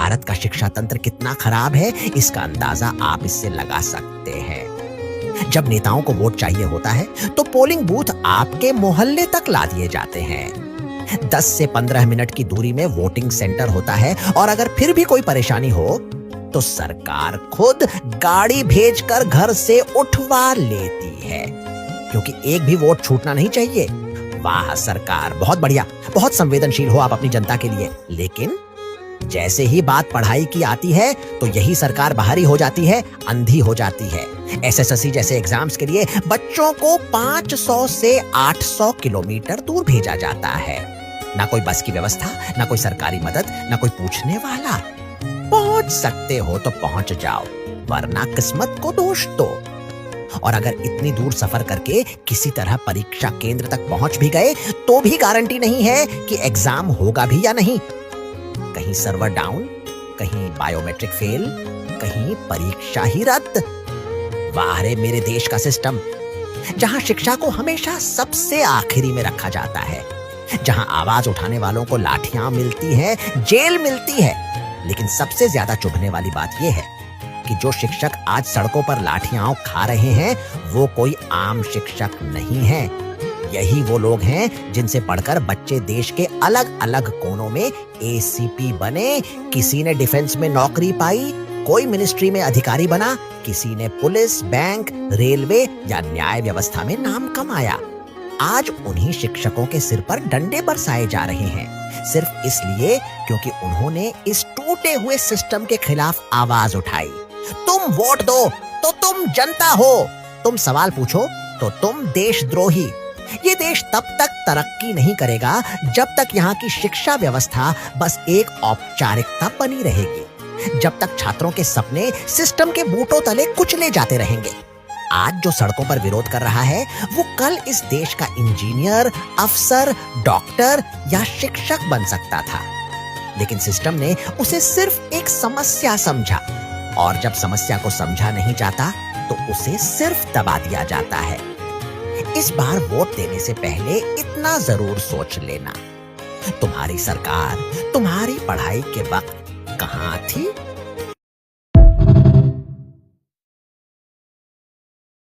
भारत का शिक्षा तंत्र कितना खराब है, इसका अंदाजा आप इससे लगा सकते हैं। जब नेताओं को वोट चाहिए होता है तो पोलिंग बूथ आपके मोहल्ले तक ला दिए जाते हैं। 10 से 15 मिनट की दूरी में वोटिंग सेंटर होता है और अगर फिर भी कोई परेशानी हो तो सरकार खुद गाड़ी भेजकर घर से उठवा लेती है, क्योंकि एक भी वोट छूटना नहीं चाहिए। वाह सरकार, बहुत बढ़िया, बहुत संवेदनशील हो आप अपनी जनता के लिए। लेकिन जैसे ही बात पढ़ाई की आती है तो यही सरकार बाहरी हो जाती है, अंधी हो जाती है। एसएससी जैसे एग्जाम्स के लिए बच्चों को 500 से 800 किलोमीटर दूर भेजा जाता है। ना कोई बस की व्यवस्था, ना कोई सरकारी मदद, ना कोई पूछने वाला। पहुंच सकते हो तो पहुंच जाओ, वरना किस्मत को दोष दो। और अगर इतनी दूर सफर करके किसी तरह परीक्षा केंद्र तक पहुंच भी गए तो भी गारंटी नहीं है कि एग्जाम होगा भी या नहीं। कहीं सर्वर डाउन, कहीं बायोमेट्रिक फेल, कहीं परीक्षा ही रद्द। वाह रे मेरे देश का सिस्टम, जहां शिक्षा को हमेशा सबसे आखिरी में रखा जाता है, जहां आवाज उठाने वालों को लाठियां मिलती हैं, जेल मिलती है। लेकिन सबसे ज्यादा चुभने वाली बात यह है कि जो शिक्षक आज सड़कों पर लाठियां खा रहे हैं वो कोई आम शिक्षक नहीं है। यही वो लोग हैं जिनसे पढ़कर बच्चे देश के अलग अलग कोनों में एसीपी बने। किसी ने डिफेंस में नौकरी पाई, कोई मिनिस्ट्री में अधिकारी बना, किसी ने पुलिस, बैंक, रेलवे या न्याय व्यवस्था में नाम कमाया। आज उन्हीं शिक्षकों के सिर पर डंडे बरसाए जा रहे हैं, सिर्फ इसलिए क्योंकि उन्होंने इस टूटे हुए सिस्टम के खिलाफ आवाज उठाई। तुम वोट दो तो तुम जनता हो, तुम सवाल पूछो तो तुम देशद्रोही। ये देश तब तक तरक्की नहीं करेगा जब तक यहाँ की शिक्षा व्यवस्था बस एक औपचारिकता बनी रहेगी, जब तक छात्रों के सपने सिस्टम के बूटों तले कुचले जाते रहेंगे। आज जो सड़कों पर विरोध कर रहा है वो कल इस देश का इंजीनियर, अफसर, डॉक्टर या शिक्षक बन सकता था, लेकिन सिस्टम ने उसे सिर्फ एक समस्या समझा, और जब समस्या को समझा नहीं जाता तो उसे सिर्फ दबा दिया जाता है। इस बार वोट देने से पहले इतना जरूर सोच लेना, तुम्हारी सरकार तुम्हारी पढ़ाई के वक्त कहां थी